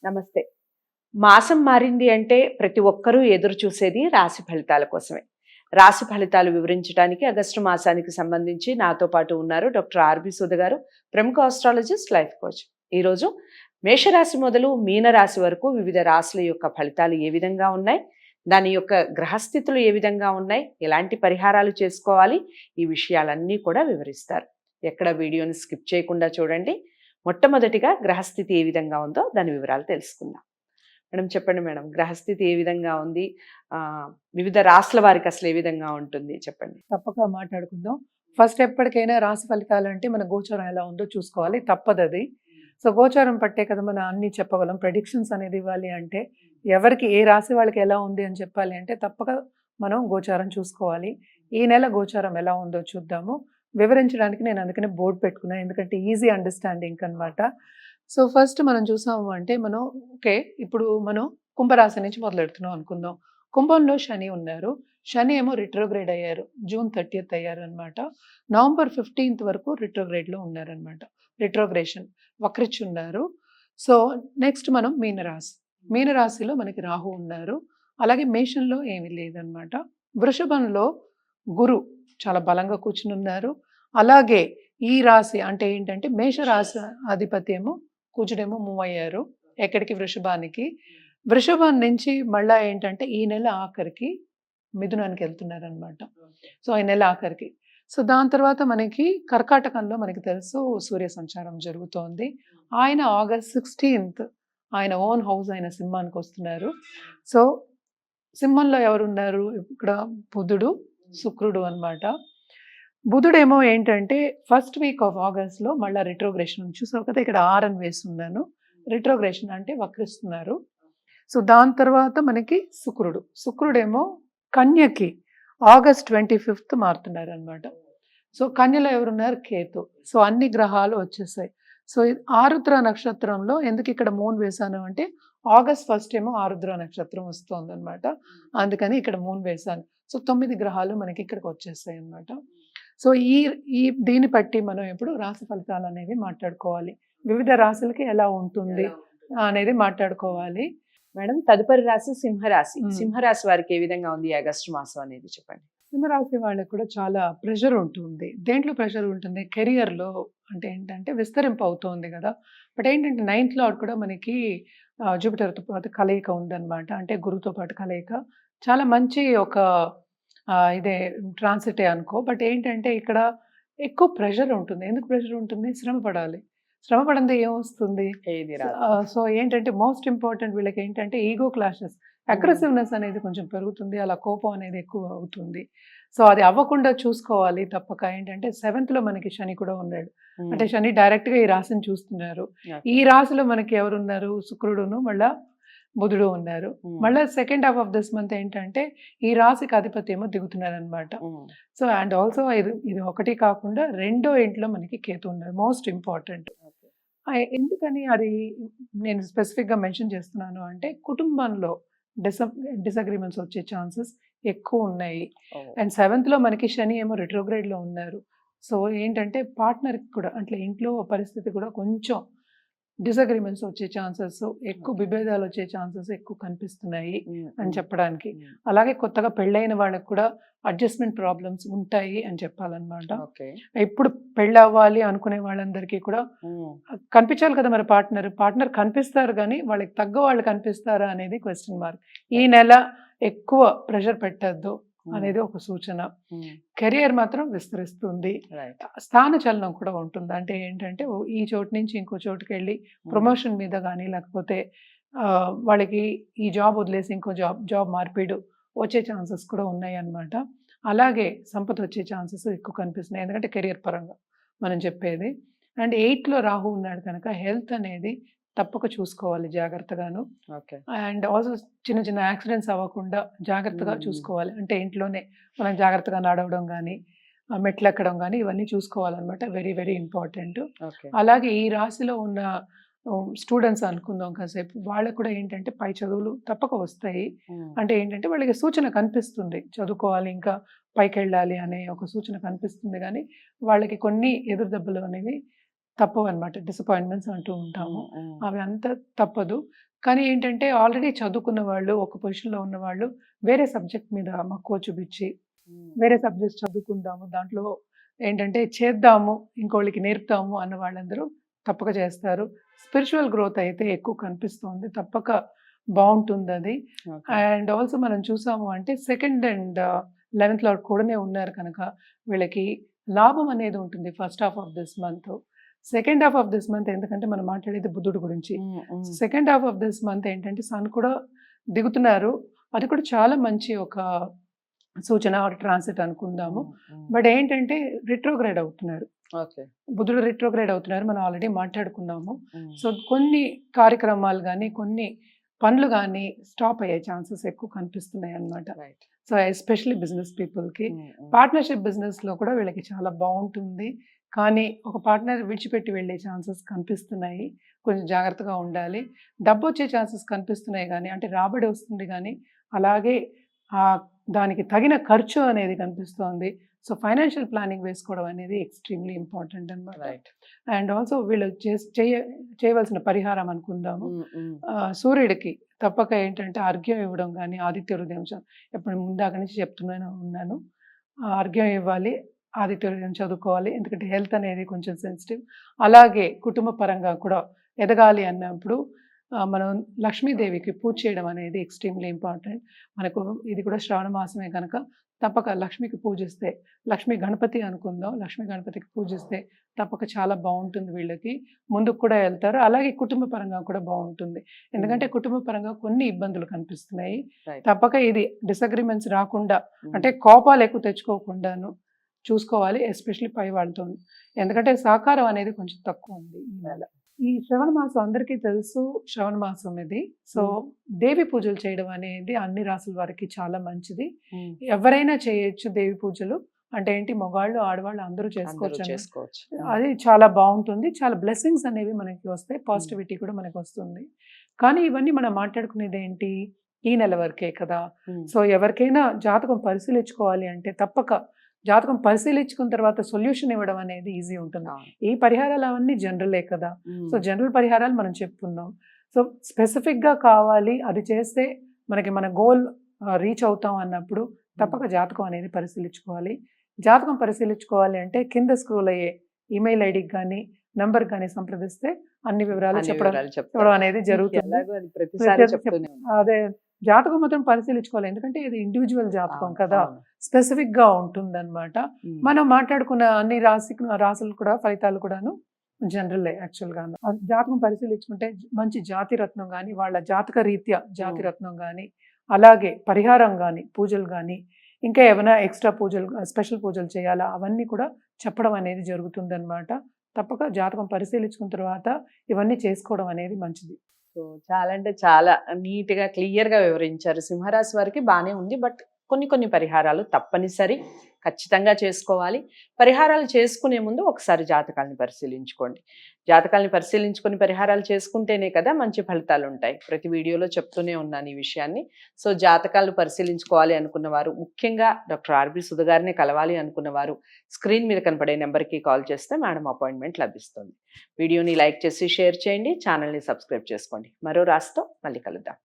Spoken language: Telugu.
నమస్తే. మాసం మారింది అంటే ప్రతి ఒక్కరూ ఎదురు చూసేది రాశి ఫలితాల కోసమే. రాశి ఫలితాలు వివరించడానికి ఆగస్టు మాసానికి సంబంధించి నాతో పాటు ఉన్నారు డాక్టర్ ఆర్‌బి సుధ గారు, ప్రముఖ ఆస్ట్రాలజిస్ట్, లైఫ్ కోచ్. ఈరోజు మేషరాశి మొదలు మీనరాశి వరకు వివిధ రాశుల యొక్క ఫలితాలు ఏ విధంగా ఉన్నాయి? దాని యొక్క గ్రహస్థితులు ఏ విధంగా ఉన్నాయి? ఎలాంటి పరిహారాలు చేసుకోవాలి? ఈ విషయాలన్నీ కూడా వివరిస్తారు. ఎక్కడ వీడియోని స్కిప్ చేయకుండా చూడండి. మొట్టమొదటిగా గ్రహస్థితి ఏ విధంగా ఉందో దాని వివరాలు తెలుసుకుందాం. మేడం చెప్పండి మేడం. గ్రహస్థితి ఏ విధంగా ఉంది? వివిధ రాశుల వారికి అసలు ఏ విధంగా ఉంటుంది చెప్పండి? తప్పక మాట్లాడుకుందాం. ఫస్ట్ ఎప్పటికైనా రాశి ఫలితాలంటే మన గోచారం ఎలా ఉందో చూసుకోవాలి. తప్పదది. సో, గోచారం పట్టే కదా మనం అన్నీ చెప్పగలం. ప్రెడిక్షన్స్ అనేది ఇవ్వాలి అంటే, ఎవరికి ఏ రాశి వాళ్ళకి ఎలా ఉంది అని చెప్పాలి అంటే తప్పక మనం గోచారం చూసుకోవాలి. ఈ నెల గోచారం ఎలా ఉందో చూద్దాము. వివరించడానికి నేను అందుకనే బోర్డ్ పెట్టుకున్నా. ఎందుకంటే ఈజీ అండర్‌స్టాండింగ్ అనమాట. సో, ఫస్ట్ మనం చూసాము అంటే ఓకే. ఇప్పుడు మనం కుంభరాశి నుంచి మొదలెడుతున్నాం అనుకుందాం. కుంభంలో శని ఉన్నారు. శని ఏమో రిట్రోగ్రేడ్ అయ్యారు. June 30th అయ్యారనమాట. నవంబర్ 15th వరకు రిట్రోగ్రేడ్‌లో ఉన్నారనమాట. రిట్రోగ్రేషన్ వక్రిచున్నారు. సో, నెక్స్ట్ మనం మీనరాశి. మీనరాశిలో మనకి రాహు ఉన్నారు. అలాగే మేషంలో ఏమీ లేదనమాట. వృషభంలో గురు చాలా బలంగా కూర్చునున్నారు. అలాగే ఈ రాశి అంటే ఏంటంటే మేషరాశి అధిపతి ఏమో కుజుడేమో మూవ్ అయ్యారు. ఎక్కడికి? వృషభానికి. వృషభం నుంచి మళ్ళా ఏంటంటే ఈ నెల ఆఖరికి మిథునానికి వెళ్తున్నారనమాట. సో, ఈ నెల ఆఖరికి. సో, దాని తర్వాత మనకి కర్కాటకంలో మనకి తెలుసు సూర్య సంచారం జరుగుతోంది. ఆయన ఆగస్ట్ 16th ఆయన ఓన్ హౌస్ అయిన సింహానికి వస్తున్నారు. సో, సింహంలో ఎవరున్నారు? ఇక్కడ బుధుడు, శుక్రుడు అన్నమాట. బుధుడేమో ఏంటంటే ఫస్ట్ వీక్ ఆఫ్ ఆగస్ట్‌లో మళ్ళా రిట్రోగ్రేషన్ చూసావు కదా! ఇక్కడ ఆర్ అని వేసున్నాను. రిట్రోగ్రేషన్ అంటే వక్రిస్తున్నారు. సో, దాని తర్వాత మనకి శుక్రుడేమో కన్యకి ఆగస్ట్ 25th మారుతున్నారనమాట. సో, కన్యలో ఎవరున్నారు? కేతు. సో, అన్ని గ్రహాలు వచ్చేసాయి. సో, ఆరుద్ర నక్షత్రంలో ఎందుకు ఇక్కడ మూన్ వేశాను అంటే ఆగస్ట్ 1st ఏమో ఆరుద్ర నక్షత్రం వస్తోందనమాట. అందుకని ఇక్కడ మూన్ వేశాను. సో, 9 గ్రహాలు మనకి ఇక్కడికి వచ్చేసాయి అనమాట. సో, ఈ ఈ దీన్ని బట్టి మనం ఇప్పుడు రాశి ఫలితాలు అనేవి మాట్లాడుకోవాలి. వివిధ రాశులకి ఎలా ఉంటుంది అనేది మాట్లాడుకోవాలి. మేడం తదుపరి రాశి సింహరాశి. మ్మ్. సింహరాశి వారికి ఏ విధంగా ఉంది ఈ ఆగస్టు మాసం అనేది చెప్పండి? సింహరాశి వాళ్ళకి కూడా చాలా ప్రెషర్ ఉంటుంది. దేంట్లో ప్రెషర్ ఉంటుంది? కెరియర్‌లో అంటే ఏంటంటే విస్తరింపు అవుతోంది కదా! బట్ ఏంటంటే 9th లార్డ్ కూడా మనకి జూపిటర్‌తో పాటు కలయిక ఉందన్నమాట. అంటే గురువుతో పాటు కలయిక. చాలా మంచి ఒక ఇదే ట్రాన్సిటే అనుకో. బట్ ఏంటంటే ఇక్కడ ఎక్కువ ప్రెషర్ ఉంటుంది. ఎందుకు ప్రెషర్ ఉంటుంది? శ్రమ పడాలి. శ్రమ పడందే ఏమొస్తుంది? ఏది రాదు. సో, ఏంటంటే మోస్ట్ ఇంపార్టెంట్ వీళ్ళకి ఏంటంటే ఈగో క్లాషెస్. అగ్రెసివ్‌నెస్ అనేది కొంచెం పెరుగుతుంది. అలా కోపం అనేది ఎక్కువ అవుతుంది. సో, అది అవ్వకుండా చూసుకోవాలి తప్పక. ఏంటంటే 7th మనకి శని కూడా ఉన్నాడు. అంటే శని డైరెక్ట్‌గా ఈ రాశిని చూస్తున్నారు. ఈ రాశిలో మనకి ఎవరున్నారు? శుక్రుడును మళ్ళా బుధుడు ఉన్నారు. మళ్ళా second half of this month ఏంటంటే ఈ రాశికి అధిపతి ఏమో దిగుతున్నారనమాట. సో, అండ్ ఆల్సో ఇది ఒకటి కాకుండా రెండో ఇంట్లో మనకి కేతు ఉన్నారు. Most important. ఎందుకని అది నేను స్పెసిఫిక్‌గా మెన్షన్ చేస్తున్నాను అంటే కుటుంబంలో డిస డిసగ్రీమెంట్స్ వచ్చే ఛాన్సెస్ ఎక్కువున్నాయి. అండ్ 7th మనకి శని ఏమో రిట్రోగ్రేడ్‌లో ఉన్నారు. సో, ఏంటంటే పార్ట్నర్‌కి కూడా అంటే ఇంట్లో పరిస్థితి కూడా కొంచెం డిసగ్రీమెంట్స్ వచ్చే ఛాన్సెస్ ఎక్కువ, విభేదాలు వచ్చే ఛాన్సెస్ ఎక్కువ కనిపిస్తున్నాయి అని చెప్పడానికి. అలాగే కొత్తగా పెళ్ళైన వాళ్ళకి కూడా అడ్జస్ట్‌మెంట్ ప్రాబ్లమ్స్ ఉంటాయి అని చెప్పాలన్నమాట. ఓకే. ఇప్పుడు పెళ్ళవ్వాలి అనుకునే వాళ్ళందరికీ కూడా కనిపించాలి కదా మరి పార్ట్నర్ కనిపిస్తారు గానీ వాళ్ళకి తగ్గ వాళ్ళు కనిపిస్తారా అనేది క్వెషన్ మార్క్. ఈ నెల ఎక్కువ ప్రెషర్ పెట్టొద్దు అనేది ఒక సూచన. కెరియర్ మాత్రం విస్తరిస్తుంది. రైట్. స్థాన చలనం కూడా ఉంటుంది. అంటే ఏంటంటే ఈ చోటు నుంచి ఇంకో చోటుకెళ్ళి ప్రమోషన్ మీద గానీ లేకపోతే వాళ్ళకి ఈ జాబ్ వదిలేసి ఇంకో జాబ్ మార్పిడి వచ్చే ఛాన్సెస్ కూడా ఉన్నాయన్నమాట. అలాగే సంపద వచ్చే ఛాన్సెస్ ఎక్కువ కనిపిస్తున్నాయి. ఎందుకంటే కెరియర్ పరంగా మనం చెప్పేది. అండ్ 8లో రాహు ఉన్నాడు కనుక హెల్త్ అనేది తప్పక చూసుకోవాలి జాగ్రత్తగాను. ఓకే. అండ్ ఆల్సో చిన్న చిన్న యాక్సిడెంట్స్ అవ్వకుండా జాగ్రత్తగా చూసుకోవాలి. అంటే ఇంట్లోనే మనం జాగ్రత్తగా నడవడం గానీ, మెట్లెక్కడం గానీ ఇవన్నీ చూసుకోవాలన్నమాట. Very very important. ఓకే. అలాగే ఈ రాశిలో ఉన్న స్టూడెంట్స్ అనుకుందాం కాసేపు. వాళ్ళకి కూడా ఏంటంటే పై చదువులు తప్పక వస్తాయి. అంటే ఏంటంటే వాళ్ళకి సూచన కనిపిస్తుంది. చదువుకోవాలి, ఇంకా పైకెళ్ళాలి అనే ఒక సూచన కనిపిస్తుంది గానీ, వాళ్ళకి కొన్ని ఎదురు దెబ్బలు అనేవి తప్పవు అనమాట. డిసప్పాయింట్మెంట్స్ అంటూ ఉంటాము. అవి అంత తప్పదు. కానీ ఏంటంటే ఆల్రెడీ చదువుకున్న వాళ్ళు, ఒక పొజిషన్‌లో ఉన్నవాళ్ళు వేరే సబ్జెక్ట్ మీద మక్కువ చూపించి, వేరే సబ్జెక్ట్స్ చదువుకుందాము, దాంట్లో ఏంటంటే చేద్దాము, ఇంకోళ్ళకి నేర్పుతాము అన్న వాళ్ళందరూ తప్పక చేస్తారు. స్పిరిచువల్ గ్రోత్ అయితే ఎక్కువ కనిపిస్తోంది. తప్పక బావుంటుందది. అండ్ ఆల్సో మనం చూసాము అంటే సెకండ్ అండ్ 11th లార్డ్ కూడానే ఉన్నారు కనుక వీళ్ళకి లాభం అనేది ఉంటుంది first half of this month. Second half of this month ఎందుకంటే మనం మాట్లాడేది బుధుడు గురించి. Second half of this month ఏంటంటే సన్ కూడా దిగుతున్నారు. అది కూడా చాలా మంచి ఒక సూచన ఆర్ ట్రాన్సిట్ అనుకుందాము. బట్ ఏంటంటే రిట్రోగ్రేడ్ అవుతున్నారు. బుధుడు రిట్రోగ్రేడ్ అవుతున్నారు. మనం ఆల్రెడీ మాట్లాడుకున్నాము. సో కొన్ని కార్యక్రమాలు కానీ కొన్ని పనులు కానీ స్టాప్ అయ్యే ఛాన్సెస్ ఎక్కువ కనిపిస్తున్నాయి అన్నమాట. సో ఎస్పెషల్లీ బిజినెస్ పీపుల్కి పార్ట్నర్షిప్ బిజినెస్లో కూడా వీళ్ళకి చాలా బాగుంటుంది. కానీ ఒక పార్ట్నర్ విడిచిపెట్టి వెళ్ళే ఛాన్సెస్ కనిపిస్తున్నాయి. కొంచెం జాగ్రత్తగా ఉండాలి. డబ్బు వచ్చే ఛాన్సెస్ కనిపిస్తున్నాయి కానీ అంటే రాబడి వస్తుంది కానీ అలాగే దానికి తగిన ఖర్చు అనేది కనిపిస్తోంది. సో ఫైనాన్షియల్ ప్లానింగ్ వేసుకోవడం అనేది ఎక్స్ట్రీమ్లీ ఇంపార్టెంట్ అనమాట. అండ్ ఆల్సో వీళ్ళు చేయవలసిన పరిహారం అనుకుందాము. సూర్యుడికి తప్పక ఏంటంటే అర్ఘ్యం ఇవ్వడం కానీ ఆదిత్య హృదయం ఎప్పుడు ముందాక నుంచి చెప్తున్నాను ఉన్నాను. అర్ఘ్యం ఇవ్వాలి, ఆదిత్య హృదయం చదువుకోవాలి. ఎందుకంటే హెల్త్ అనేది కొంచెం సెన్సిటివ్. అలాగే కుటుంబ పరంగా కూడా ఎదగాలి అన్నప్పుడు మనం లక్ష్మీదేవికి పూజ చేయడం అనేది ఎక్స్ట్రీమ్లీ ఇంపార్టెంట్. మనకు ఇది కూడా శ్రావణ మాసమే కనుక తప్పక లక్ష్మికి పూజిస్తే, లక్ష్మీ గణపతి అనుకుందాం, లక్ష్మీ గణపతికి పూజిస్తే తప్పక చాలా బాగుంటుంది. వీళ్ళకి ముందుకు కూడా వెళ్తారు. అలాగే కుటుంబ పరంగా కూడా బాగుంటుంది. ఎందుకంటే కుటుంబ పరంగా కొన్ని ఇబ్బందులు కనిపిస్తున్నాయి. తప్పక ఇది డిసగ్రిమెంట్స్ రాకుండా అంటే కోపాలు ఎక్కువ తెచ్చుకోకుండాను చూసుకోవాలి, ఎస్పెషల్లీ పై వాళ్ళతో. ఎందుకంటే సహకారం అనేది కొంచెం తక్కువ ఉంది ఈ నెల. ఈ శ్రవణ మాసం అందరికీ తెలుసు, శ్రవణ మాసం ఇది. సో దేవి పూజలు చేయడం అనేది అన్ని రాసుల వారికి చాలా మంచిది. ఎవరైనా చేయొచ్చు దేవి పూజలు. అంటే ఏంటి, మగవాళ్ళు ఆడవాళ్ళు అందరూ చేసుకోవచ్చు. అది చాలా బాగుంటుంది. చాలా బ్లెస్సింగ్స్ అనేవి మనకి వస్తాయి, పాజిటివిటీ కూడా మనకి వస్తుంది. కానీ ఇవన్నీ మనం మాట్లాడుకునేది ఏంటి, ఈ నెల వరకే కదా. సో ఎవరికైనా జాతకం పరిశీలించుకోవాలి అంటే తప్పక జాతకం పరిశీలించుకున్న తర్వాత సొల్యూషన్ ఇవ్వడం అనేది ఈజీ ఉంటుంది. ఈ పరిహారాలు అవన్నీ జనరలే కదా. సో జనరల్ పరిహారాలు మనం చెప్పుకున్నాం. సో స్పెసిఫిక్గా కావాలి, అది చేస్తే మనకి మన గోల్ రీచ్ అవుతాం అన్నప్పుడు తప్పక జాతకం అనేది పరిశీలించుకోవాలి. జాతకం పరిశీలించుకోవాలి అంటే కింద స్క్రోల్ అయ్యే ఈమెయిల్ ఐడికి కానీ నంబర్ కానీ సంప్రదిస్తే అన్ని వివరాలు చెప్పడం అనేది జరుగుతుంది. అదే జాతకం మాత్రం పరిశీలించుకోవాలి, ఎందుకంటే ఇది ఇండివిజువల్ జాతకం కదా, స్పెసిఫిక్ గా ఉంటుంది అనమాట. మనం మాట్లాడుకున్న అన్ని రాసులు కూడా ఫలితాలు కూడాను జనరల్ యాక్చువల్ గా. జాతకం పరిశీలించుకుంటే మంచి జాతి రత్నం కానీ, వాళ్ళ జాతక రీత్యా జాతి రత్నం కానీ, అలాగే పరిహారం కానీ, పూజలు కానీ, ఇంకా ఏమైనా ఎక్స్ట్రా పూజలు స్పెషల్ పూజలు చేయాలా అవన్నీ కూడా చెప్పడం అనేది జరుగుతుంది అనమాట. తప్పక జాతకం పరిశీలించుకున్న తర్వాత ఇవన్నీ చేసుకోవడం అనేది మంచిది. సో చాలా అంటే చాలా నీట్గా క్లియర్గా వివరించారు. సింహరాశి వారికి బాగానే ఉంది, బట్ కొన్ని పరిహారాలు తప్పనిసరి, ఖచ్చితంగా చేసుకోవాలి. పరిహారాలు చేసుకునే ముందు ఒకసారి జాతకాలను పరిశీలించుకోండి. జాతకాలను పరిశీలించుకొని పరిహారాలు చేసుకుంటేనే కదా మంచి ఫలితాలు ఉంటాయి. ప్రతి వీడియోలో చెప్తూనే ఉన్నాను ఈ విషయాన్ని. సో జాతకాలను పరిశీలించుకోవాలి అనుకున్నవారు, ముఖ్యంగా డాక్టర్ ఆర్బి సుధ గారిని కలవాలి అనుకున్నవారు స్క్రీన్ మీద కనపడే నెంబర్కి కాల్ చేస్తే మేడం అపాయింట్మెంట్ లభిస్తుంది. వీడియోని లైక్ చేసి షేర్ చేయండి, ఛానల్ని సబ్స్క్రైబ్ చేసుకోండి. మరో రాశితో మళ్ళీ కలుద్దాం.